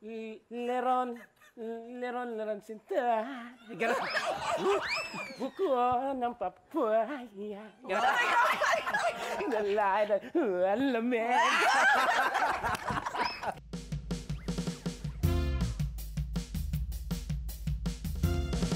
Leron, leron sinta. Ganun. Buko ng papaya. Ganun. Nalay na alamig.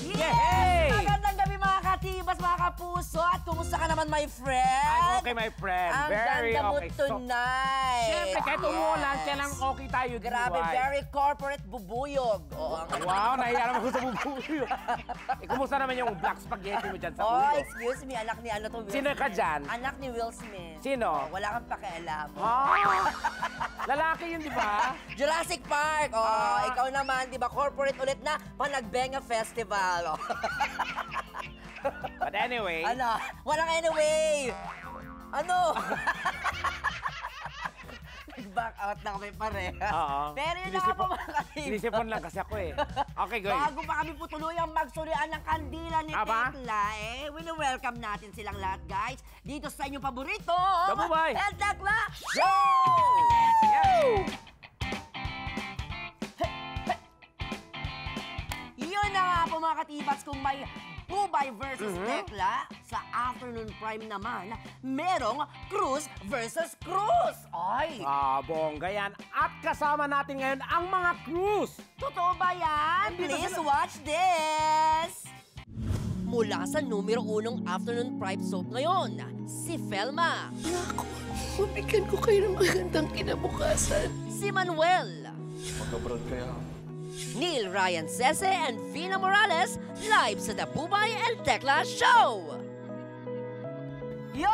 Magandang gabi mga katibas, mga kapuso. At kumusta ka naman, my friend? I'm okay, my friend. Ang Very ganda mo okay. tonight. Siyempre, kahit umuulan, kailang okay tayo. Grabe, very corporate bubuyog. Oo, Wow, nahiya naman ko sa bubuyog. Kumusta naman yung black spaghetti mo dyan sa Oh, ulo? excuse me, anak ni ano to, Will Sino ka dyan? Anak ni Will Smith. Sino? Wala kang pakialam. Lalaki yun, di ba? Jurassic Park. Oh, ikaw naman, di ba, corporate ulit na Panagbenga Festival. Oh. But anyway. Ano? Walang anyway. Ano? Nag-back out na kami pareha. Oo. Pero yun na nga po mga katibas. Sinisipon lang kasi ako eh. Okay, go. Bago pa kami po tuluyang magsurian ng kandila ni Aba? Tekla, wini-welcome natin silang lahat, guys, dito sa inyong paborito, The Bubay El Tekla Show! Yun na nga po mga katibas, kung may Bubay versus Tekla, sa afternoon prime naman, merong Cruz versus Cruz. Ay! Bongga yan. At kasama natin ngayon ang mga Cruz. Totoo ba yan? Please watch this! Mula sa numero 1 afternoon prime soap ngayon, si Felma. Naku, mabigyan ko kayo ng magandang kinabukasan. Si Manuel. Mag-abroad kaya. Neil Ryan Sese and Fina Morales live sa The Bubay and Tekla Show. Yo!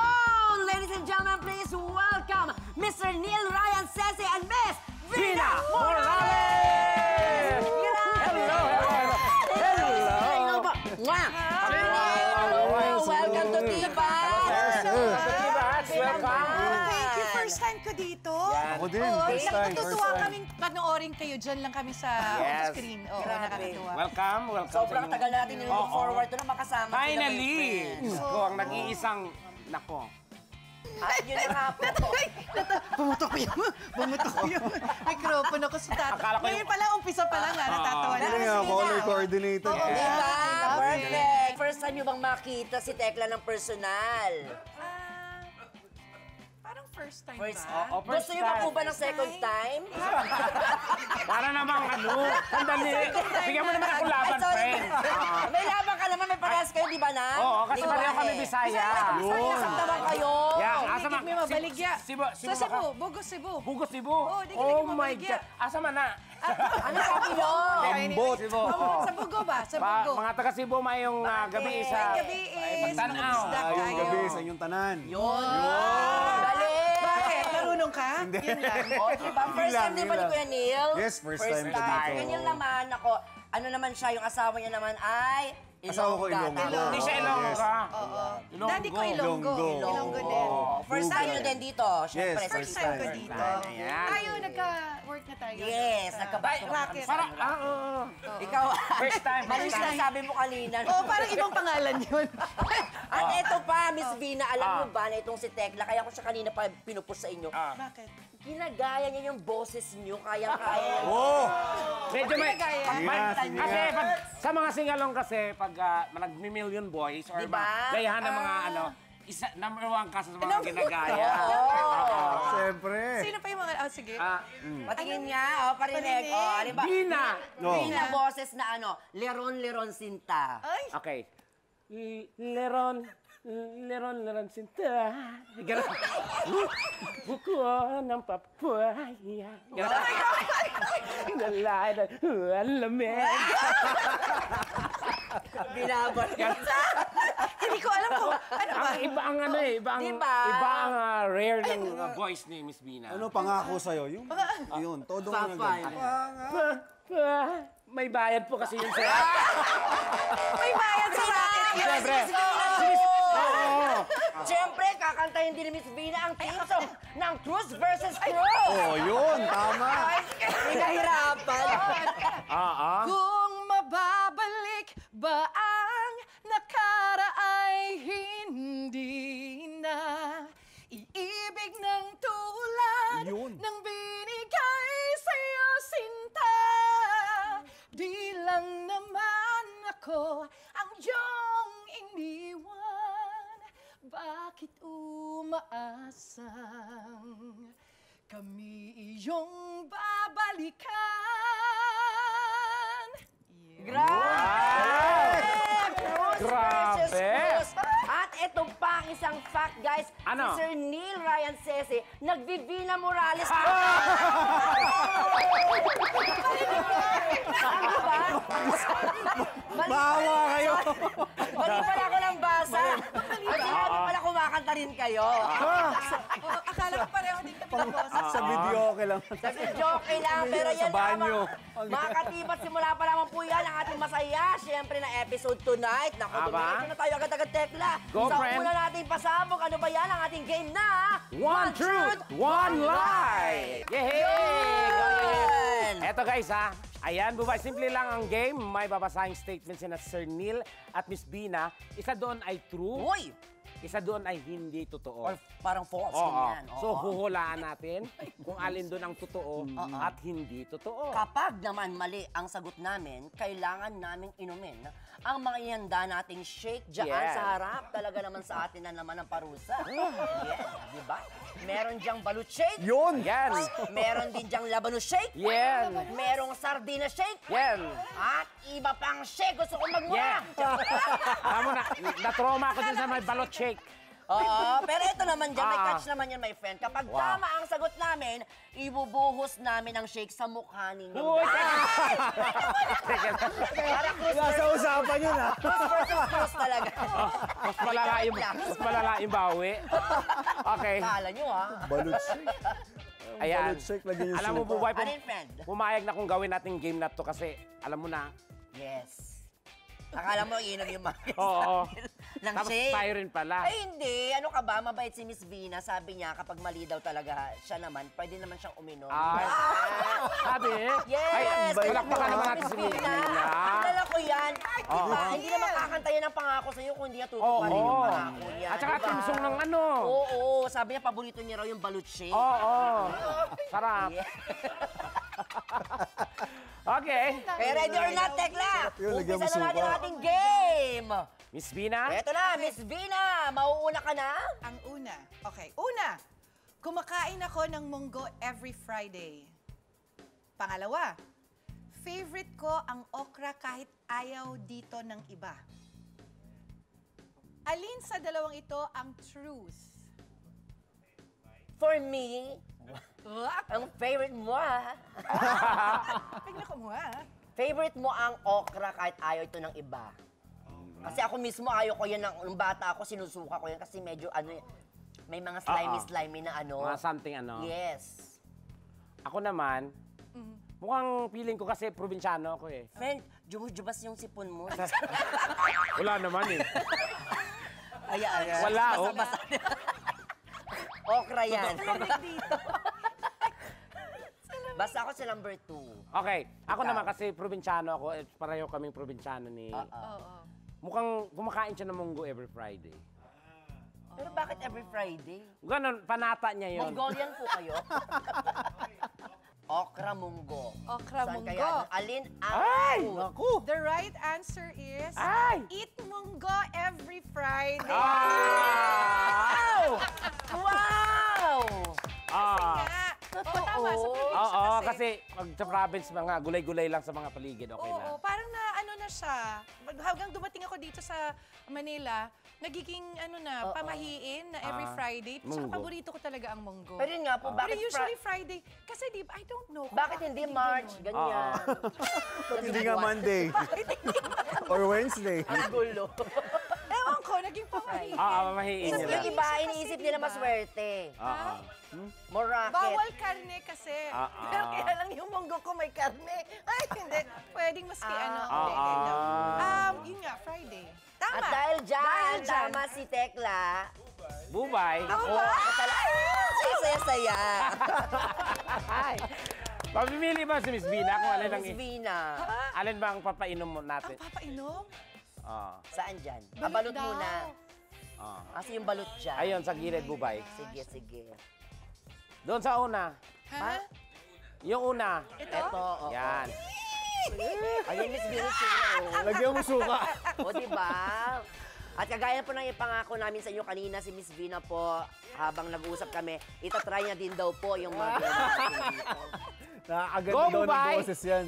Ladies and gentlemen, please welcome Mr. Neil Ryan Sese and Miss Fina Morales! Hello, hello, hello. Welcome to Tibas! Welcome. Thank you. First time ko dito. Ako din, Oo, first time. natutuwa kaming panoorin kayo. Diyan lang kami sa Yes. screen. Oo, Grabe. nakakatuwa. Welcome, welcome. Sobrang sa inyo. tagal natin nilook forward to na makasama sila, my Finally! friends. Ko ang nag-iisang, nako. At yun na nga po. Bumutok yung microphone ako sa tato. Akala ko Ngayon pala, umpisa pa lang natatawa na. Hindi nga, color coordinated. Oo, diba? Perfect. First time nyo bang makita si Tekla ng personal? Parang first time First, ba? gusto nyo pa po ba ng second time? Para namang ano, sandali. Bigyan mo naman ako laban, Ay, sorry. friend. May laban ka naman, may parehas kayo, di ba na? Oo, kasi Di ba, pareho kami eh? Bisaya. Isang naman kayo. Yeah, asa man. May mabaligya. Cebu, Sa Cebu, Bugos, Cebu. Bugos, Cebu. di ka Oh naging my mabaligya. God. Asa man na? Ano sabi nyo? Ambot. Cebu. Sa Bugo ba? Sa Bugo. Mga taga Cebu, mayong gabi sa... May gabi ay, is pagtanaw. isda Yung tayo. gabi sa inyong tanan. Yun. Dali. Bakit? Marunong ka? Yun lang. O, diba? First time din ba ni Kuya Neil? Yes, first time ko dito. Kuya Neil naman, ako, ano naman siya, yung asawa niya naman ay Asawa ko, Ilonggo. Tama. Hindi siya Ilonggo ka. Oo. Ilonggo. Daddy ko Ilonggo. Ilonggo. Ilonggo din. First time nyo din dito, syempre. Yes, First time ko dito. Ayan. Tayo, nagka-work na tayo. Yes, Sa nagkabato. racket. Para, oo. Ikaw, First time, mali first na time. sabi mo kanina. Oo, parang ibang pangalan yun. At ito pa, Miss Vina, alam mo ba na itong si Tekla, kaya ko siya kanina pa pinupush sa inyo. Bakit? Ginagaya niya yung boses niyo, kaya-kaya. Oh! Medyo may... Ginagaya. Kasi pag, sa mga singalong kasi, pag nag-million boys or Diba? gayahan ng mga ano, number 1 ka sa mga ginagaya. Siyempre. Sino pa yung mga... Oh, sige. Patingin niya, parinig. Parinig. Ano ba? Bina! Bina boses na ano, leron-leron sinta. Ay, Okay. Leron sinta. Ganun. Buko ng papaya. Ganun. Nalay na alamig. Binabalik. hindi ko alam kung ano ba. Iba ang ano eh, iba ang, Diba? iba ang rare ng voice ni Miss Bina. Ano pangako sa'yo? Yun, todo mo na Papay. May bayad po kasi yun sa'yo. May bayad sa racket yun. Siyempre. Siyempre, kakantayin din ni Miss Bina ang theme song ng Cruz versus Cruz. Oh, yun, tama. Pinahirapan. Kung mababalik ba ang nakaraay hindi na iibig ng tulad Yun. ng binigay sa'yo sinta. ang iyong iniwan? Bakit umaasang kami iyong babalikan? Grabe! Cruz Grabe! versus Cruz. At ito pa ang isang fact, guys. Ano? Si Sir Neil Ryan Sese, nag-Vivina Morales. Ano ba? Bawa kayo! Mali pala ako ng basa. At sinabi pala kumakanta rin kayo. Akala ko pareho din kami ng boses. Sa video okay lang. Kasi joke lang, pero Sa yan lang banyo. mga katibat, simula pa naman po yan ang ating masaya. Siyempre na episode tonight. Naku, Aba? dumiretso na tayo agad-agad, Tekla. Go, Sa friend. una nating pasabog, ano ba yan ang ating game na? One truth, one lie! Yehey! Yun! Eto guys ha, ayan Bubay, simple lang ang game. May babasahing statements na Sir Neil at Miss Bina. Isa doon ay true, Uy! isa doon ay hindi totoo. Or parang false, Oo. ganyan. So Oo. huhulaan natin kung alin doon ang totoo at hindi totoo. Kapag naman mali ang sagot namin, kailangan naming inumin ang mga ihanda nating shake dyan Yes. sa harap. Talaga naman sa atin na naman ang parusa. Yes, di ba? Meron diyang balut shake. Yun! Yan! Meron din diyang labanus shake. Yan! Merong sardina shake. Yan! At iba pang shake. Gusto kong magmura. Yan! Alam mo na, na-trauma ako dun sa may balot shake. Oo, pero ito naman dyan, may Ah. catch naman yan, my friend. Kapag Wow. tama ang sagot namin, ibubuhos namin ang shake sa mukha ninyo. Uy! Para Cruz Nasa usapan yun ha. versus Cruz talaga. Mas malala yung bawi. Okay. Kala nyo, ha? Balut shake. Ayan. Balut shake, lagyan yung Alam mo, suka. Bubay, Ano yun, friend? pumayag na kung gawin natin game na to kasi alam mo na. Yes. Akala mo, iinom yung mga Oo. ng Tapos shake. tayo rin pala. Ay, hindi. Ano ka ba? Mabait si Miss Vina. Sabi niya, kapag mali daw talaga siya naman, pwede naman siyang uminom. Ay, sabi? Yes! Ay, palakpakan naman natin si Miss Miss Vina. Vina. Kilala ko yan. Diba? Hindi naman kakanta yan ang pangako sa'yo kung hindi niya Oo. tutuparin yung pangako niya. At saka diba? timsong ng ano. Oo, sabi niya, paborito niya raw yung balut shake. Oo. Sarap. Yeah. Okay. Kaya ready or not, Tekla? Yun, lagyan mo Umpisa na natin suka. ang ating game. Miss Vina? Eto na, Miss Vina. Mauuna ka na? Ang una. Okay, una. Kumakain ako ng munggo every Friday. Pangalawa, favorite ko ang okra kahit ayaw dito ng iba. Alin sa dalawang ito ang truth? For me, ang favorite mo, ha? Tignan ko mo, ha? Favorite mo ang okra kahit ayaw ito ng iba. Kasi ako mismo ayaw ko yan nung bata ako, sinusuka ko yan kasi medyo ano, may mga slimy na ano. Mga something ano. Yes. Ako naman, mukhang feeling ko kasi probinsyano ako eh. Friend, jubas yung sipon mo. Wala naman eh. Ayan. Wala, oh. Basa-basa. Okra yan. Basta ako sa number 2. Okay, ako Ikaw. naman kasi probinsyano ako. Eh, pareho kaming probinsyano ni... Oo. Mukhang kumakain siya ng munggo every Friday. Pero bakit every Friday? Ganon, panata niya yun. Mongolian po kayo? Okra munggo. Okra Saan munggo. kaya? Alin ang Ay! food? Naku! The right answer is Ay! eat munggo every Friday. Ah! Wow! Ah! Nga. Oo, tama. Sa probinsya Oo, kasi pag sa province, mga gulay-gulay lang sa mga paligid, okay Oo, na. parang na ano na siya. Hanggang dumating ako dito sa Manila, nagiging ano na, pamahiin na every Friday. Tsaka munggo. paborito ko talaga ang munggo. Pero yun nga po, Pero bakit usually Friday, kasi di ba, I don't know. kung bakit hindi March? ganun. Ganyan. Ba't hindi nga Monday? Or Wednesday? Ang gulo. Ewan ko, naging pamahiin. Mamahiin Yung nila. iba, iniisip nila maswerte. Oo. More racket. Bawal karne kasi. Ah, Pero kaya lang yung munggo ko may karne. Ay, hindi. Pwedeng maski ano. Hindi, ah. hindi. Yun nga, Friday. Tama. At dahil dyan, dyan. tama si Tekla. Bubay. Ako talaga. Ay, saya-saya. Ay. Pamimili ba si Miss Vina kung alin ang... Miss Vina. Alin ba ang papainom mo Ang natin? papainom? Oo. Saan dyan? Balut Balot daw. muna. Oo. Kasi yung balot dyan. Ayun, sa gilid, Bubay. Sige, sige. Doon sa una. Ha? Yung una. Ito? Ito, oo. Yan. Ayun, Miss Vina sila. Lagyan mo suka. O, diba? At kagaya po ng ipangako namin sa inyo kanina, si Miss Vina po, habang nag-uusap kami, itatry niya din daw po yung mga ginawa natin dito. Nakakaganda Go, daw ng Bubay! boses yan.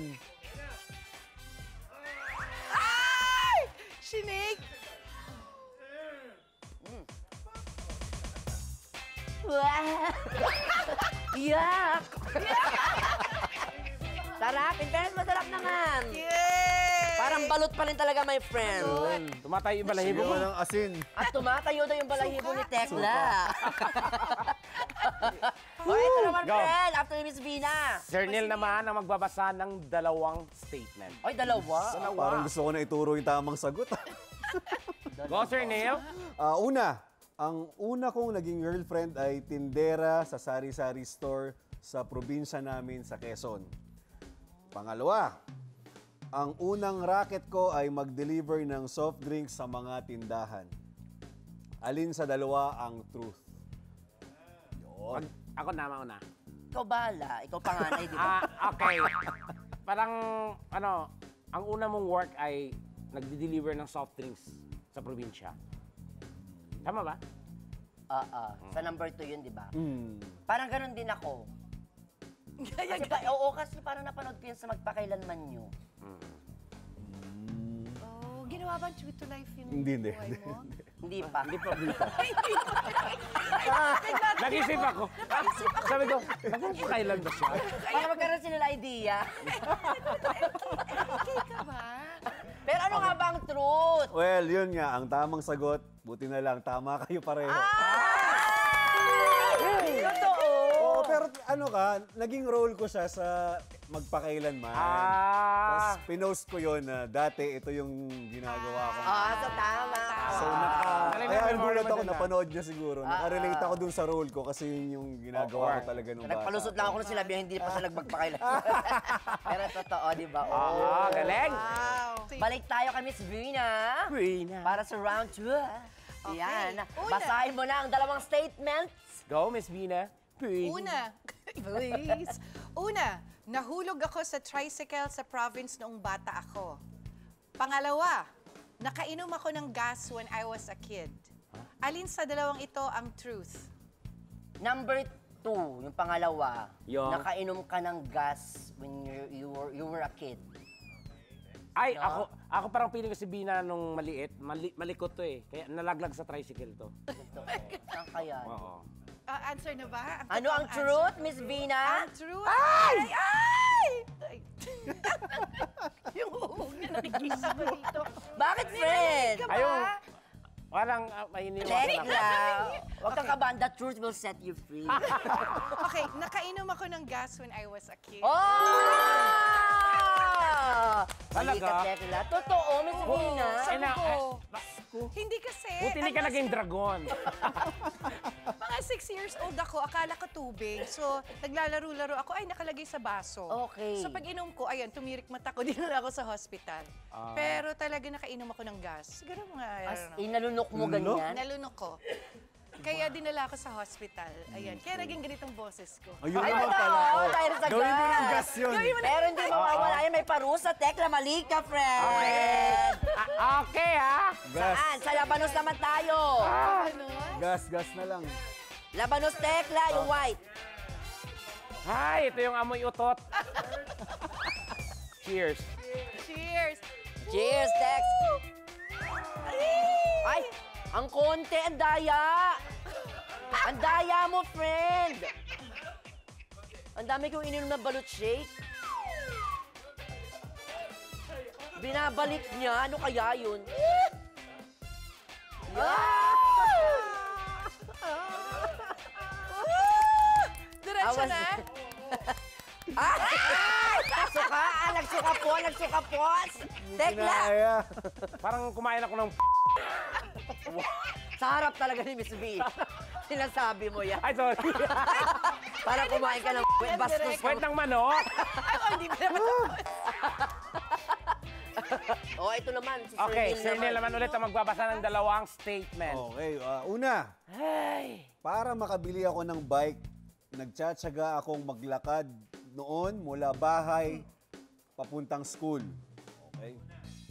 Ay! Shinig! Yak! Sarap! In fairness, masarap naman. Yay! Parang balot pa rin talaga, my friend. Tumatay yung balahibo Sigaw mo. ng asin. At tumatayo daw yung balahibo Suka. ni Tekla. O, ito naman, Go. friend. After ni Miss Vina. Sir Neil naman ang magbabasa ng dalawang statement. Ay, dalawa. Parang gusto ko na ituro yung tamang sagot. Go, Sir Neil. Ang una kong naging girlfriend ay tindera sa sari-sari store sa probinsya namin sa Quezon. Pangalawa, ang unang racket ko ay mag-deliver ng soft drinks sa mga tindahan. Alin sa dalawa ang truth? Yun. Ako na, mauna. Ikaw bala. Ikaw panganay, di ba? Okay. Parang, ang una mong work ay nagdi-deliver ng soft drinks sa probinsya. Tama ba? Sa number 2 yun, di ba? Hmm. Parang ganun din ako. Oo, kasi parang napanood ko yun sa magpakailanman nyo. Oh, ginawa ba true to life yung Hindi. buhay mo? Hindi pa. Hindi pa dito. Nag-isip ako. Sabi ko, kailan ba siya? Para magkaroon sila ng idea. Okay ka ba? Pero ano nga ba ang truth? Well, yun nga. Ang tamang sagot, buti na lang, tama kayo pareho. Totoo. Oo, pero naging role ko siya sa magpakailanman. Tapos pinost ko yun na dati ito yung ginagawa ko. So tama. So, Galing kaya na ang gulat ako, memory mo napanood niya siguro. Nakarelate ako dun sa role ko kasi yun yung ginagawa ko talaga nung bata. Nagpalusot lang ako nung sinabi hindi pa siya nagpagpakailanman. Pero totoo, di ba? Galing. Wow. Balik tayo kay Miss Vina. Para sa round 2. Yan. Una. Basahin mo na ang dalawang statements. Go, Miss Vina. Una, nahulog ako sa tricycle sa province noong bata ako. Pangalawa, nakainom ako ng gas when I was a kid. Alin sa dalawang ito ang truth? Number 2, yung pangalawa. Yung? Nakainom ka ng gas when you were a kid. Ay, ako parang piling ko si Bina nung maliit. Malikot to eh. Kaya nalaglag sa tricycle to. Totoo. Saan kaya? Oo. Answer na ba? Ano ang totoong truth, answer? Miss Vina? Ang truth? Ay! Ay! Yung uong na nakikita ko dito. Bakit, friend? Ka ba? Ayun. Parang may iniwasan ako. Tekla, huwag kang kabahan. The truth will set you free. Okay, nakainom ako ng gas when I was a kid. Talaga? Halika, Tekla. Totoo, Miss Vina. Sabi na- ko, hindi kasi. Buti hindi ka ano, naging dragon. Mga 6 years old ako, akala ko tubig. So, naglalaro-laro ako, ay nakalagay sa baso. Okay. So, pag inom ko, ayun, tumirik mata ko, dinala ako sa hospital. Pero talaga nakainom ako ng gas. Siguro mga, As in, nalunok mo ganyan? nalunok ko. Kaya dinala ako sa hospital. Ayan. Kaya naging ganitong boses ko. Ayun Ay, naman totoo. pala. Dahil sa Gawin mo ng gas. gas yun. Pero hindi mawawala yan. May parusa, Tekla. Mali ka, friend. Okay, ha? Gas. Saan? Sa Labanos naman tayo. Ano? Gas na lang. Labanos, Tekla, yung white. Hi, ito yung amoy utot. Cheers. Cheers! Cheers, Tex. Ay, ang konti, ang daya. Ang daya mo, friend. Ang dami kong ininom na balut shake. Binabalik niya. Ano kaya yun? Diretso Awas. na? Nagsuka po. Tekla, Kinaya. Parang kumain ako ng sa harap talaga ni Miss V. Sinasabi mo yan. Ay, sorry. Para kumain ka ng bastos Kwent ng manok. Ako, hindi pa naman. Oh, ito naman. Si Okay, Sir Neil naman ulit ang magbabasa ng dalawang statement. Okay, una. Hey! Para makabili ako ng bike, nagtsatsaga akong maglakad noon mula bahay papuntang school. Okay?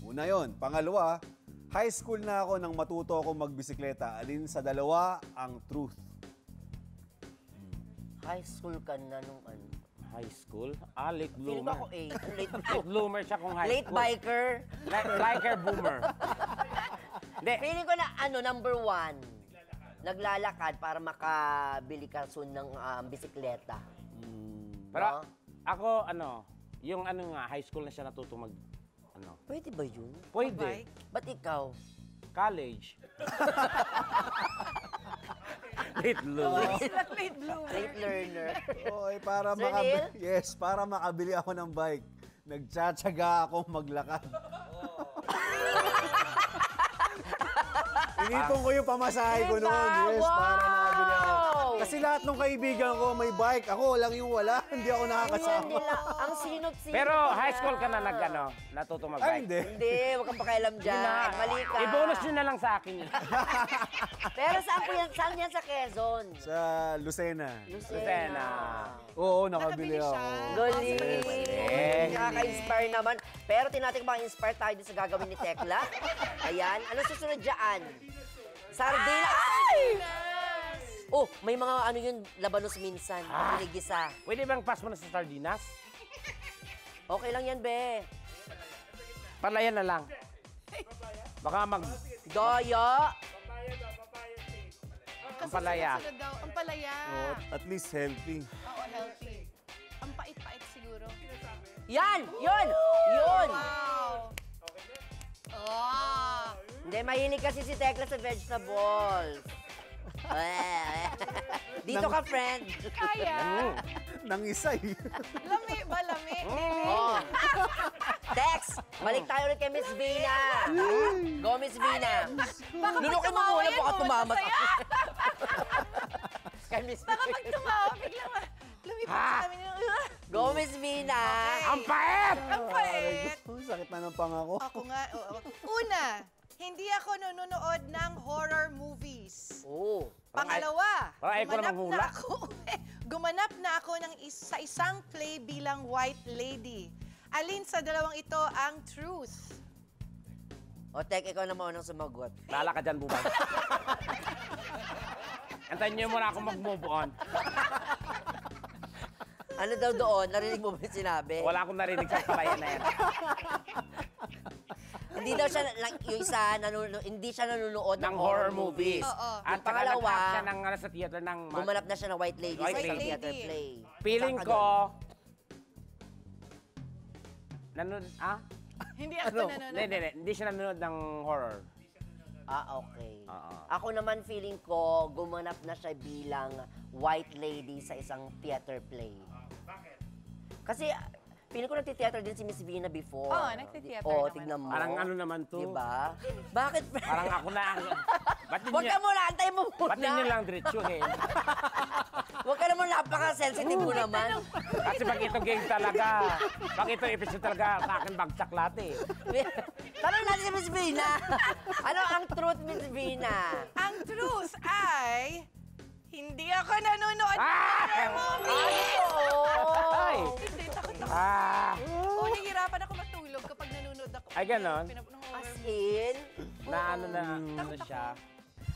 Una yon. Pangalawa, high school na ako nang matuto ako magbisikleta. Alin sa dalawa ang truth? High school ka na nung ano. High school? Late Feeling bloomer. ko ako 8. Late, Late bloomer siya kung high late school. biker. Biker boomer. Hindi. Feeling ko na number 1. Naglalakad para makabili ka soon ng bisikleta. Pero ako, yung high school na siya natuto Pwede ba yun? Pwede. Ba't ikaw? College. Late bloomer. Late bloomer. Late learner. Okay, para Sir Neil? para makabili ako ng bike. Nagtsatsaga ako maglakad. Inipon ko yung pamasahe ko noon. Yes, para makabili ako. Kasi lahat ng kaibigan ko may bike. Ako lang yung wala. Hindi ako nakakasama. Ang sinot-sinot. Pero high school ka na natuto Ay, mag-bike. hindi. Hindi, huwag kang pakialam dyan. Mali ka. I-bonus nyo na lang sa akin yun. Pero saan yan sa Quezon? Sa Lucena. Lucena. Oo, nakabili Nakabili ako. siya. Galing. Nakaka-inspire naman. Pero tinating bang inspire tayo din sa gagawin ni Tekla? Ayan. Ano susunod dyan? Sardina. Ay! Oh, may mga labanos minsan. Pinigisa. Pwede bang pass mo na sa sardinas? Okay lang yan, be. Palayan na lang. Baka Daya. ang palaya. Sunod daw, ang palaya. Oh, at least healthy. Oo, healthy. Ang pait-pait siguro. Yan! Yun! Yun! Wow! Oh! Hindi, mahilig kasi si Tekla sa vegetables. Dito ka, friend. Kaya? Nang isa eh. Lami ba? Lami? Oh. Tex, balik tayo ulit kay Miss Vina. Go, Miss Vina. Lunukin mo muna, baka tumamat ako. Kay Miss Baka pag tumawa, biglang lumipat sa kami ng... Go, Miss Vina. Ang pait! Ang pait! Sakit na ng pangako. Ako nga. Una, hindi ako nanonood ng horror movies. Oh. Pangalawa, Parang ayaw ko na manghula. gumanap na ako sa isang play bilang white lady. Alin sa dalawang ito ang truth? O, Tek, ikaw na maunang sumagot. Lala ka dyan, bubay. Antayin niyo muna ako mag-move on. Ano daw doon? Narinig mo ba yung sinabi? Wala akong narinig sa palayan na yan. Hindi daw siya, yung isa, hindi siya nanonood Ng horror movies. Oo. At Yung pangalawa, nag-act siya ng, sa theater ng... gumanap na siya ng white lady White sa isang lady. theater play. Feeling Saan ka ko... doon? Hindi ako nanonood. Hindi siya nanonood ng horror. Okay. Oo. Ako naman feeling ko, gumanap na siya bilang white lady sa isang theater play. Bakit? Kasi, feeling ko nagti-theater din si Miss Vina before. Oo, nagti-theater Oo, naman tignan mo. Parang ano naman to. Diba? Bakit, friend? Parang ako na ang... Huwag ka muna, antay mo muna. Ba't ninyo lang diretsuhin? Huwag ka naman napaka-sensitive mo naman. Kasi pag ito game talaga, pag ito episode talaga, sa akin bagsak lahat eh. Tanong natin si Miss Vina. Ano ang truth, Miss Vina? Ang truth ay... Hindi ako nanonood ng Ah! horror movies! Ay! Hindi, takot ako. Ah! Nahihirapan ako matulog kapag nanonood ako. Ay, ganon? Ng horror As movie. in? Na ano siya.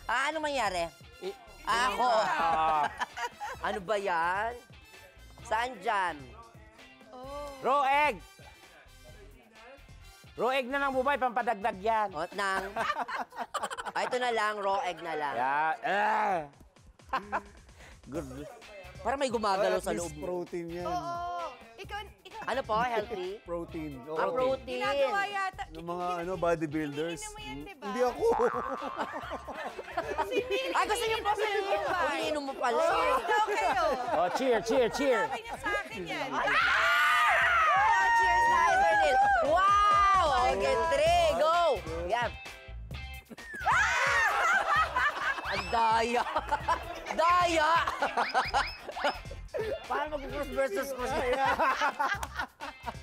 Ano mangyari? I- Ako. Ah, Ano ba yan? Saan dyan? Oh. raw egg! Raw egg na lang, bubay, pampadagdag yan. O, ito na lang, raw egg na lang. Yeah. Good. Para may gumagalaw At sa least loob. protein yan. Oo. Ikaw, Ano po, healthy? Protein. Oo. Protein. ginagawa yata. Ng mga bodybuilders. Iniinom mo yan, di ba? Hindi ako. Ay, gusto niyo po sa inyo. Bye. Iniinom mo pala. Cheers daw kayo. Oh, cheer, cheer, cheer. Sabi niya sa akin yan. Oh, cheers na, Eternil. Wow! Okay, 3, go! Yan. Ang daya. Daya! Paano mag-cross versus cross?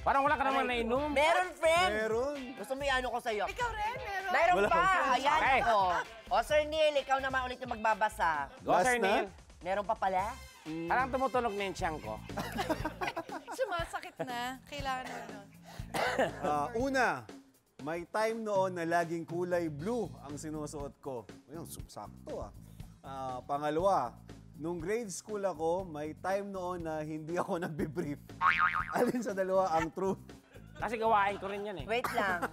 Parang wala ka naman nainom. Meron, friend. Meron. Gusto mo i-ano ko sa'yo? Ikaw rin, meron. Meron Wala pa. akong Ayan Okay. ako. O, Sir Neil, ikaw naman ulit yung magbabasa. Go, Last Sir na? Neil. Meron pa pala? Parang tumutunog na yung siyang ko. Sumasakit na. Kailangan na ano. Una, may time noon na laging kulay blue ang sinusuot ko. Ayun, sakto pangalawa, nung grade school ako, may time noon na hindi ako nagbe-brief. Alin sa dalawa ang true? Kasi gawain ko rin yan eh. Wait lang.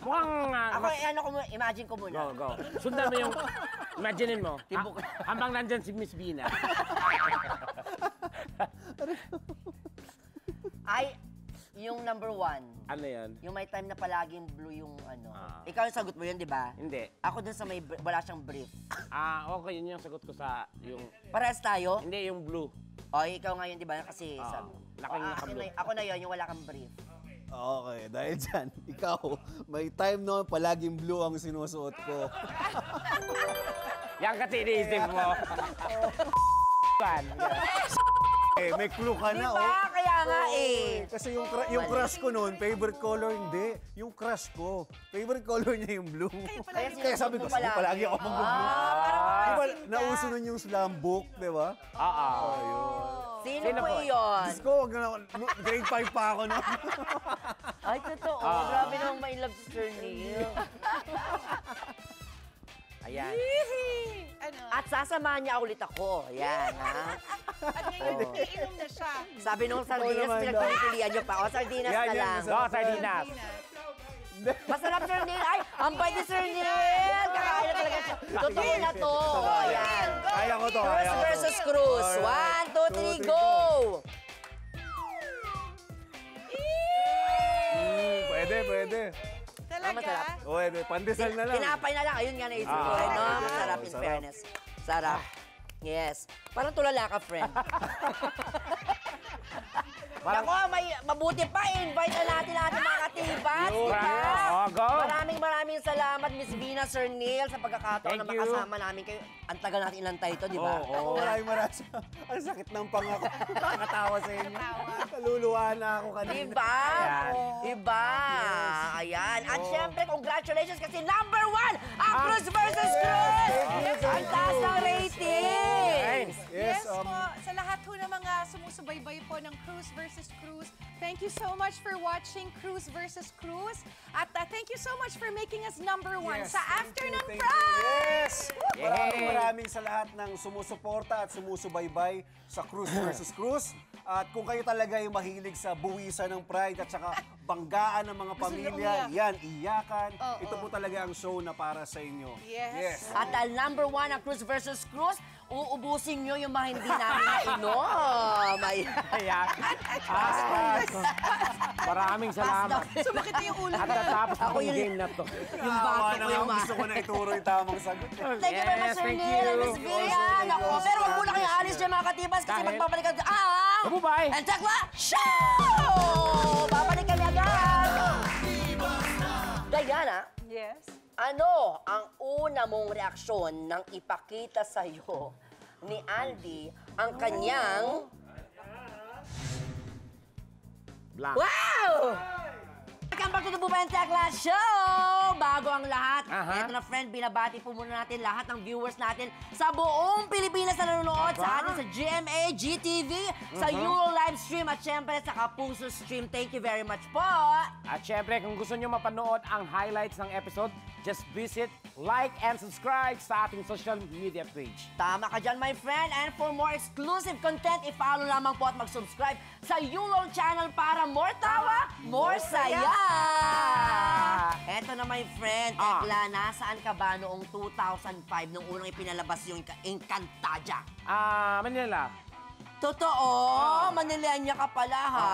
Mukhang... Ako, imagine ko muna. Go. Sundan mo yung... Imaginein mo. Tibok. Habang nandyan si Miss Bina. Ay, yung number 1. Ano yan? Yung may time na palaging blue yung ano. Ikaw yung sagot mo yun, di ba? Hindi. Ako dun sa may wala siyang brief. Okay, yun yung sagot ko sa yung... Parehas tayo? Hindi, yung blue. O, ikaw ngayon, di ba? Kasi naka-blue. ako na yun, yung wala kang brief. Okay, dahil dyan, ikaw, may time noon palaging blue ang sinusuot ko. Yan kasi iniisip mo. May clue ka na, Diba? Kaya nga eh. Kasi yung crush ko noon, favorite color, hindi. Yung crush ko, favorite color niya yung blue. Kaya sabi ko, palagi. palagi ako mag-blue. Di ba, nauso nun yung slam book, di ba? Sino po po? yun? Diyos ko, grade 5 pa ako noon. Ay, totoo. Grabe namang may love si Sir Neil. Ayan. Ano? At sasamahan niya ulit ako. Ayan, ha? At ngayon, iinom na siya. Sabi nung sardinas, naman pinagpipilian niyo pa. O, sardinas Yan, na yan, lang. Go, sardinas. Masarap, Sir Neil. Ay, ang bait ni Sir Neil. Kakain na talaga siya. Totoo na to. Ayan. Kaya ko to, Cruz kaya ko to. versus Cruz. 1, 2, 3, go! Pwede. Talaga? masarap. Pwede, pandesal na lang. Tinapay na lang. Ayun nga naisip ko. No, masarap in Sarap. fairness. Sarap. Yes. Parang tulala ka, friend. Ako, mabuti pa, invite na natin ang ating mga katibats, di ba? Go! Maraming salamat, Miss Bina, Sir Neil, sa pagkakataon na Thank you. makasama namin kayo. Ang tagal natin inantay ito, di ba? Oo. Maraming. Ang sakit ng pangako. Nakakatawa sa inyo. Kaluluwa na ako kanina. Diba? Diba? Ayan. At syempre, congratulations kasi number 1 ang Cruz versus Cruz! Ang taas ng ratings! Yes po, sa lahat ho ng mga sumusubaybay po ng Cruz versus Cruz, thank you so much for watching Cruz versus Cruz. At thank you so much for making us number 1 sa Afternoon Thank you. Prize! Yes! Maraming sa lahat ng sumusuporta at sumusubaybay sa Cruz versus Cruz. At kung kayo talaga ay mahilig sa buwisan ng pride at saka banggaan ng mga pamilya, yan, iyakan. Ito po talaga ang show na para sa inyo. Yes. At ang number 1 ang Cruz versus Cruz, uubusin nyo yung mga hindi namin nainom. Ayan. Maraming salamat. Sumakit na yung ulo. At natapos Ako akong yun. game na to. Yung bato ko yung Gusto ko na ituro yung tamang sagot. Thank you very much, Yes, Sir thank Neil and you. Miss Vivian. Ako, pero huwag muna kayo alis dyan, mga katibas, kasi Dahil? magbabalik ang Bye-bye. And Tekla Show! Babalik kami agad! Diana, Yes. ano ang una mong reaksyon nang ipakita sa'yo ni Aldi ang kanyang... Blank. Wow! Welcome back to the Bubay and Tekla Show! Bago ang lahat, ito na friend, binabati po muna natin lahat ng viewers natin sa buong Pilipinas na nanonood sa atin sa GMA, GTV, sa Euro Livestream at syempre sa Kapuso Stream. Thank you very much po! At syempre, kung gusto nyo mapanood ang highlights ng episode, just visit, like, and subscribe sa ating social media page. Tama ka dyan, my friend. And for more exclusive content, i-follow lamang po at mag-subscribe sa Euro Channel para more tawa, more saya! Eto na, my friend. Tekla, nasaan ka ba noong 2005 nung unang ipinalabas yung Encantadia? Manila. Totoo? Manileña ka pala, ha?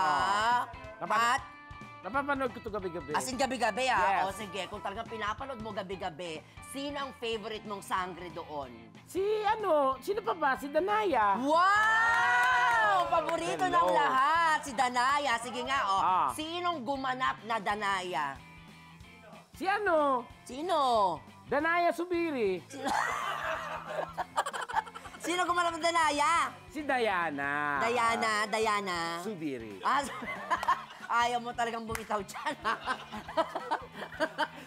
At, Napapanood ko ito gabi-gabi. as in gabi-gabi, ha? Yes. O sige, kung talagang pinapanood mo gabi-gabi, sino ang favorite mong sangre doon? Sino pa ba? Si Danaya. Wow! Paborito Hello. ng lahat, si Danaya. Sige nga, Ah. Sinong gumanap na Danaya? Si Sino? Danaya Subiri. Sino gumanap na Danaya? Si Diana. Diana. Subiri. Ah, Ayaw mo talagang bumitaw dyan, ha?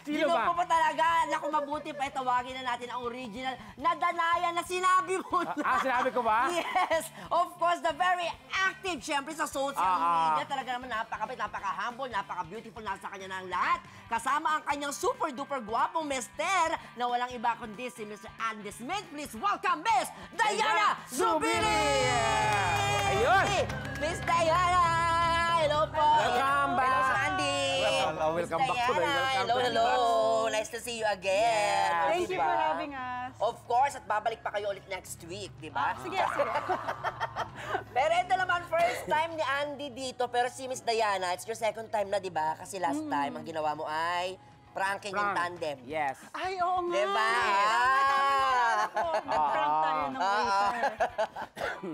Sino ba? Ginupo mo talaga. Naku, mabuti pa. Tawagin na natin ang original na Danaya na sinabi mo na. Sinabi ko ba? Yes! Of course, the very active, syempre, sa social media. Talaga naman napakabait, napaka-humble, napaka-beautiful. Nasa kanya na ang lahat. Kasama ang kanyang super-duper gwapong mister na walang iba kundi si Mr. Andy Smith. Please welcome Miss Diana Zubiri! Ayun! Miss Diana! Hello po! Welcome back! Hello, Sir Andy! Welcome back to the Hello, hello! Nice to see you again. Yes. Thank you Diba? for having us. Of course, at babalik pa kayo ulit next week, di ba? Sige, sige. Pero ito naman, first time ni Andy dito, pero si Miss Diana, it's your second time na, di ba? Kasi last time, ang ginawa mo ay pranking yung tandem. Yes. Ay, oo nga. Diba? Nag-prank tayo ng waiter.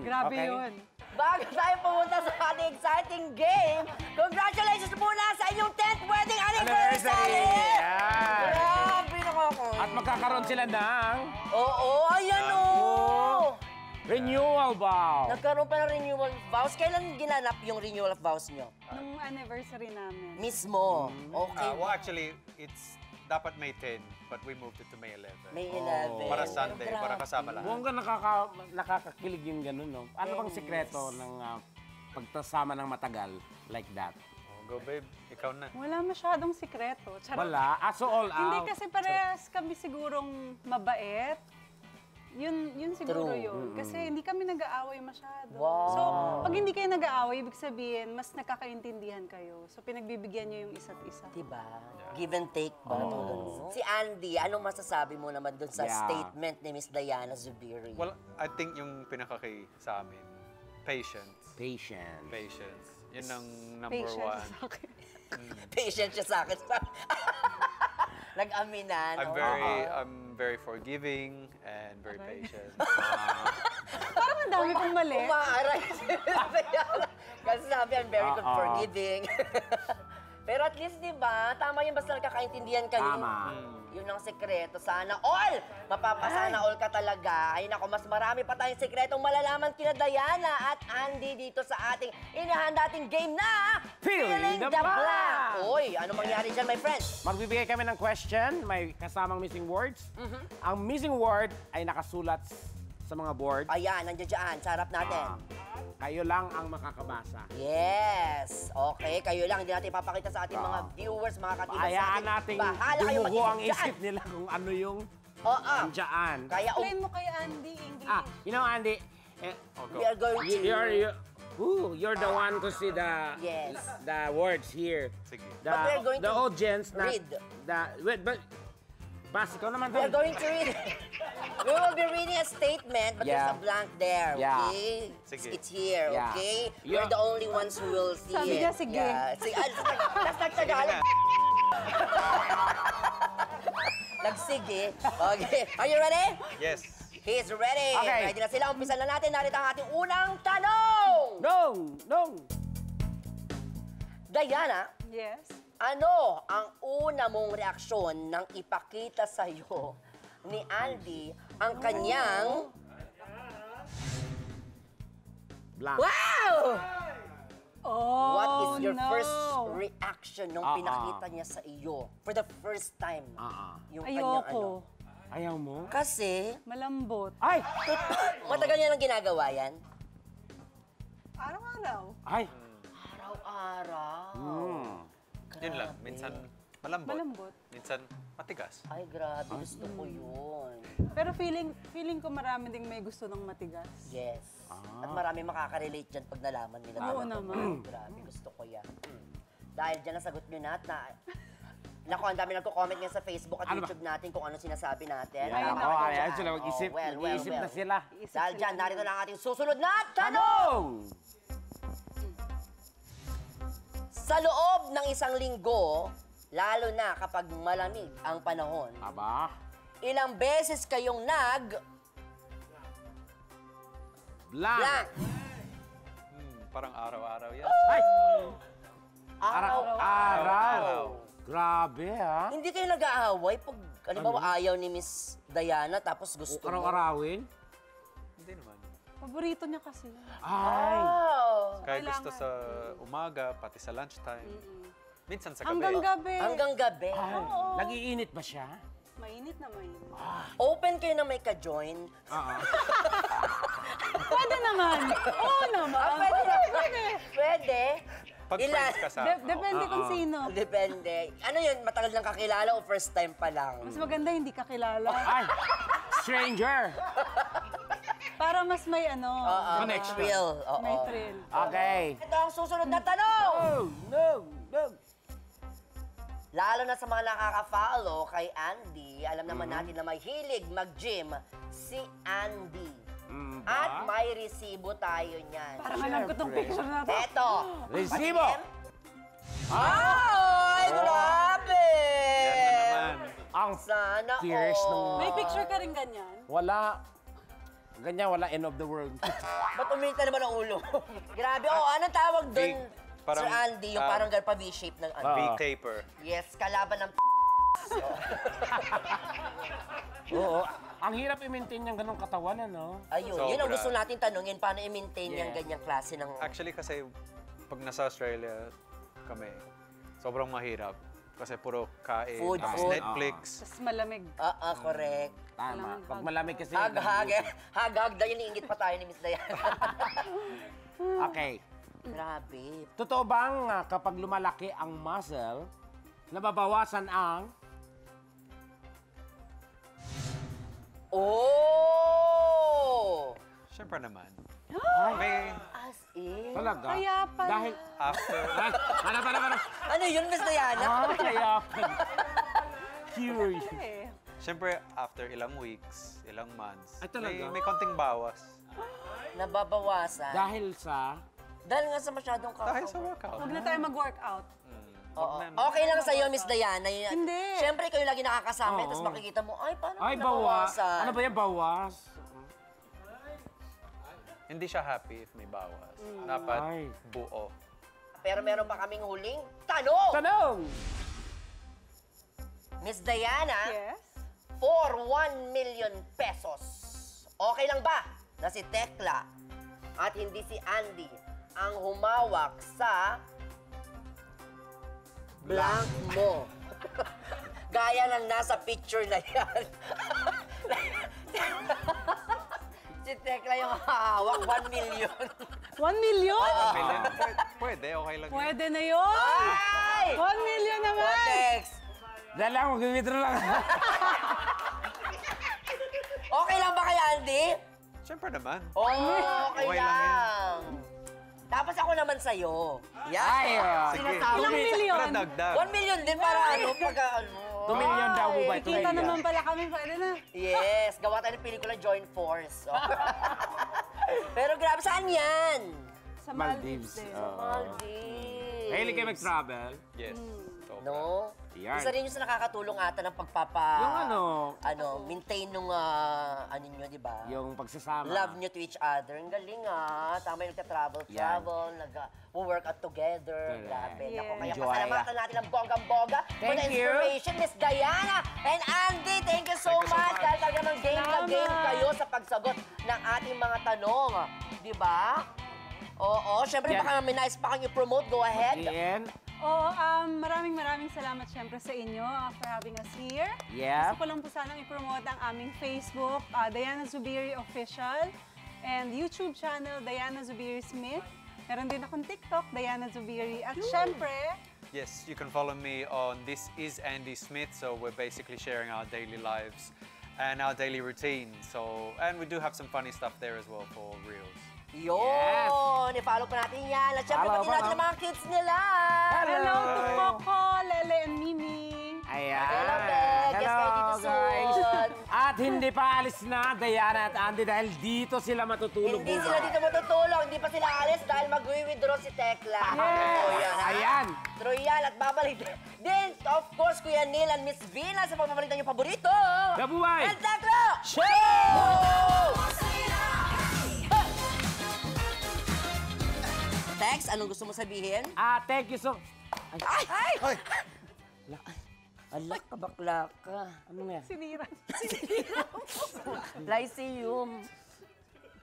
Grabe Okay. yun. Bago tayo pumunta sa ating exciting game, congratulations muna sa inyong 10th wedding anniversary! Yan. Grabe nakaka. At magkakaroon sila ng Oo, ayan o! renewal vow. Nagkaroon pa ng renewal vows. Kailan ginanap yung renewal of vows nyo? Nung anniversary namin. Mismo. Okay. Well, actually, it's dapat May 10, but we moved it to May 11. May 11. Para Sunday, Pero para kasama lahat. Buong nakakakilig yung ganun, no? Ano bang sikreto ng pagtasama ng matagal like that? Oh, go babe, ikaw na. Wala masyadong sikreto. Charot. Wala. So all out. Hindi kasi parehas kami sigurong mabait. Yun siguro True. yun. Kasi hindi kami nag-aaway masyado. Wow. So, pag hindi kayo nag-aaway, ibig sabihin, mas nakakaintindihan kayo. So, pinagbibigyan niyo yung isa't isa. Diba? Give and take ba? Ganun. Si Andy, anong masasabi mo naman dun sa Yeah. statement ni Miss Diana Zubiri? Well, I think yung pinaka-key sa amin, patience. Patient. Patience. Yun ang number Patience one. sa akin. Patient siya sa akin. Nag-aminan. I'm very forgiving and very patient. Parang ang dami kong mali. Umaaray si Miss Diana. Kasi sabi, I'm very good forgiving. Pero at least, di ba, tama yun, basta nagkakaintindihan kayo. Tama. Yun ang sekreto. Sana all! Mapapasana all ka talaga. Ay nako, mas marami pa tayong sekretong malalaman kina Diana at Andy dito sa ating inihanda ating game na Filling the Blank! Uy, ano mangyari dyan, my friend? Magbibigay kami ng question, may kasamang missing words. Ang missing word ay nakasulat sa mga board. Ayan, nandiyan dyan, sa harap natin. Kayo lang ang makakabasa. Yes! Okay, kayo lang. Hindi natin ipapakita sa ating mga viewers, mga katiba sa Hayaan atin. nating Bahala kayo dumugo ang mag-isip isip dyan. nila kung ano yung Oo. andyan. Kaya, Explain mo kay Andy English. You know, Andy, we are going to... you're the one to see Yes. the words here. Sige. But we are going The to audience, not read. wait, but Bas, ikaw naman We are doon. going to read. We will be reading a statement, but Yeah. there's a blank there, Yeah. okay? Sige. It's here, Yeah. okay? Yeah. We're the only ones who will see Sabi it. niya, sige. Yeah. Sige. That's nagtagalog. Nagsige. Okay. Are you ready? Yes. He's ready. Okay. Ready na sila. Umpisa na natin. Narito ang ating unang tanong. No. Diana, Yes. ano ang una mong reaksyon nang ipakita sa'yo ni Andy ang kanyang... Blank. Wow! Oh, What is your no. first reaction nung pinakita niya sa iyo for the first time? Yung kanyang ano? Ayoko. Ayaw mo? Kasi, Malambot. Ay! matagal niya nang ginagawa yan. Araw-araw. Ay! Araw-araw. Yun lang. Minsan malambot. Malambot. Minsan matigas. Ay, grabe. Gusto ko yun. Pero feeling ko marami ding may gusto ng matigas. Yes. At marami makaka-relate dyan pag nalaman nila. Oo talaga. naman. Grabe, gusto ko yan. Dahil dyan nasagot nyo na at na... Naku, ang dami nagko-comment nga sa Facebook at Ano ba? YouTube natin kung ano sinasabi natin. Ay, Ano nako, naman ayan dyan? sila mag-isip. Oh, well. Mag-iisip na sila. Dahil dyan, narito na ang ating susunod na tanong! Tanong! Sa loob ng isang linggo, lalo na kapag malamig ang panahon, Aba? ilang beses kayong Blank. blank? Parang araw-araw yan. Ay! Araw-araw. Grabe, ha? Hindi kayo nag-aaway pag, halimbawa, ayaw ni Miss Diana tapos gusto mo? Araw-arawin? Hindi naman. Paborito niya kasi. Ay! Oh. Kaya gusto Kailangan. sa umaga, pati sa lunchtime. Minsan sa gabi. Hanggang gabi. Hanggang gabi. Ay. Nag-iinit ba siya? Mainit na mainit. Open kayo na may ka-join. Pwede naman. Oo naman. Pwede. Pwede. Pag Ilan? friends ka sa... Depende kung sino. Depende. Ano yun, matagal nang kakilala o first time pa lang? Mas maganda hindi ka kilala. Ay! Stranger! Para mas may ano, Connection. Thrill. Oo. may thrill. Okay. Ito ang susunod na tanong! No! Lalo na sa mga nakaka-follow kay Andy, alam naman natin na may hilig mag-gym si Andy. At may resibo tayo niyan. Parang alam ko tong picture na to. Eto. Resibo! Ay, grabe! Yan na naman. Ang Sana Tears all. nung- May picture ka rin ganyan? wala. Ganyan, wala end of the world. Ba't uminta naman ang ulo? Grabe, anong tawag doon, Big, parang, Sir Andy? Yung parang pa V-shape ng ano? Big taper. Yes, kalaban ng Oo. Ang hirap i-maintain yung ganong katawan, ano? Ayun, Sobra. yun ang gusto natin tanungin, paano i-maintain yung Yeah. ganyang klase ng... Actually kasi pag nasa Australia kami, sobrang mahirap. Kasi puro kain, Food, tapos food. Netflix. Tapos malamig. correct. Tama. Pag malamig kasi... Hag-hag, hag-hag, dahil iniingit pa tayo ni Miss Diana. Okay. Grabe. Totoo bang kapag lumalaki ang muscle, nababawasan ang... Oh! Siyempre naman. Ay, May As in? talaga? Kaya pala. Dahil... after, Para. Ano yun, Miss Diana? Kaya pala. Curious. Eh. siyempre after ilang weeks, ilang months, Ay, talaga? may konting bawas. Nababawasan. Dahil sa... Dahil nga sa masyadong Dahil sa workout. Huwag na tayo mag-workout. Oo. Okay lang sa'yo, Miss Diana. Hindi. Siyempre, kayo lagi nakakasama, Oo. tapos makikita mo, ay, paano Ay, bawas. nabawasan? Ano ba yan, bawas? Hindi siya happy if may bawas. Dapat Ay. buo. Pero meron pa kaming huling tanong. Tanong! Miss Diana, Yes? for 1 million pesos, okay lang ba na si Tekla at hindi si Andy ang humawak sa blank mo? Gaya ng nasa picture na yan. Si Tekla yung hawak, 1 million. 1 million? Pwede, okay lang. yun. Pwede na yun! Ay! 1 million naman! What next? Dahil lang, mag-withdraw lang. Okay lang ba kay Andy? Siyempre naman. Oo, okay Okay lang lang. Tapos ako naman sa'yo. Yan. Ay, Sinasabi. Ilang million? Pero dagdag. 1 million din para ano, pagka ano. 2 million daw, Bubay. 2 Kita million. naman pala kami, pwede na. Yes, gawa tayo ng pelikula Joint Force. Pero grabe, saan yan? Sa Maldives. Maldives din. Maldives. Mahilig kayo mag-travel? Yes. Sobra. No? Yan. Isa rin yung sa nakakatulong ata ng pagpapa... Yung maintain nung, ano nyo, di ba? yung pagsasama. Love nyo to each other. Ang galing Tama yung nagka-travel, Yan. work out together. Correct. Grabe. Yes. Naku, kaya Enjoy. pasalamatan natin ang bonggang-bongga for the Thank you. inspiration, Miss Diana and Andy. Thank you so Thank you so much. much. Dahil talaga ng game na Salamat. game kayo sa pagsagot ng ating mga tanong. Di ba? Oo, syempre Yan. baka may nice pa kang i-promote. Go ahead. Ian? Oo, maraming salamat syempre sa inyo for having us here. Yeah. Gusto ko lang po sanang i-promote ang aming Facebook, Diana Zubiri Official, and YouTube channel, Diana Zubiri Smith. Meron din akong TikTok, Diana Zubiri. At syempre, Yes, you can follow me on This Is Andy Smith. So we're basically sharing our daily lives and our daily routine. So, and we do have some funny stuff there as well for reels. Yun! I-follow pa natin yan. At syempre, Follow, pati natin follow. ang mga kids nila. hello to Hi. Coco, Lele, and Mimi. Ayan. Hello, Beth. Guess kayo dito guys. soon. At hindi pa alis na, Diana at Andy, dahil dito sila matutulog. Hindi Bubay. sila dito matutulog. Hindi pa sila alis dahil mag-withdraw si Tekla. True yan, ha? Ayan. True yan. At babalik din, of course, Kuya Neil and Miss Vina sa pagpapalitan yung paborito. Gabuhay! El Tekla! Show! Tex, anong gusto mo sabihin? Thank you so... Ay! Ay! Alak ka, bakla ka. Ano na yan? Sinira. Lyceum.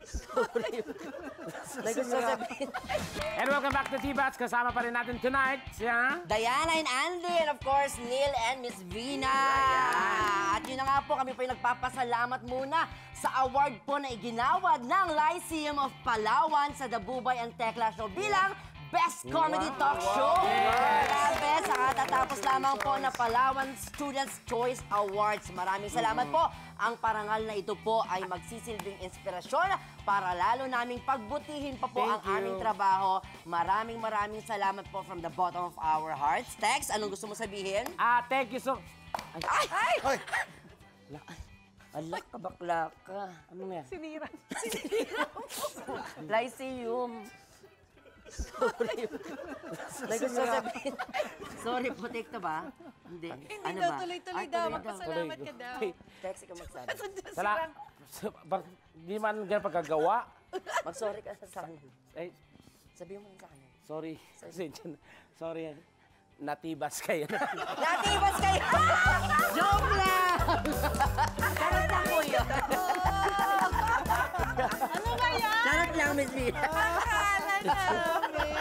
Sorry. May gusto sabihin. And welcome back to T-Bats. Kasama pa rin natin tonight siya. Diana and Andy, and of course, Neil and Miss Vina. At yun na nga po, kami po yung nagpapasalamat muna sa award po na iginawad ng Lyceum of Palawan sa The Bubay and Tekla Show bilang Best Comedy Talk Show. Grabe, sa katatapos lamang po na Palawan Students' Choice Awards. Maraming salamat po. Ang parangal na ito po ay magsisilbing inspirasyon para lalo naming pagbutihin pa po ang aming trabaho. Maraming salamat po from the bottom of our hearts. Tex, anong gusto mo sabihin? Thank you so... Ay! Alak ka, bakla ka. Ano nga? Sinira. Lyceum. Sorry. May gusto sabihin. Sorry, putik to ba? Hindi. Hindi daw, tuloy-tuloy daw. Magpasalamat ka daw. Tex, ikaw magsabi. Di man ganun pagkagawa. Mag-sorry ka sa akin. Eh, Sabihin mo lang sa akin. sorry. Sorry. Natibas kayo. Natibas kayo! Joke lang! Charot lang po yun. Ano ba yan? Charot lang, Miss Vina. Akala namin.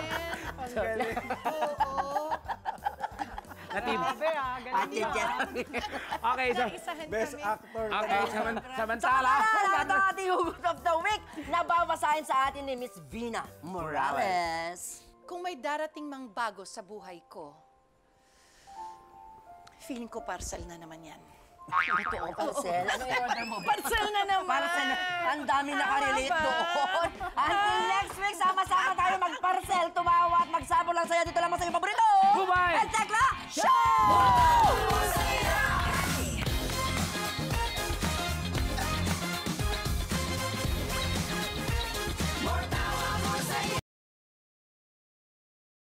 Ang galing. Oo. Natibas. Grabe galing Ate yun. Jeremy. Okay, so... Isahan Best kami. actor. Okay, samantala. At ang ating hugot of the week na babasahin sa atin ni Miss Vina Morales. Kung may darating mang bago sa buhay ko, feeling ko parcel na naman yan. Ito, parcel. Ano yung order mo? Parcel na naman! Parcel na. Ang dami nakarelate Tama ba? doon. Until next week, sama-sama tayo mag-parcel, tumawa at magsabog lang sa'yo. Dito lamang sa inyong paborito. Bubay! El Tekla Show!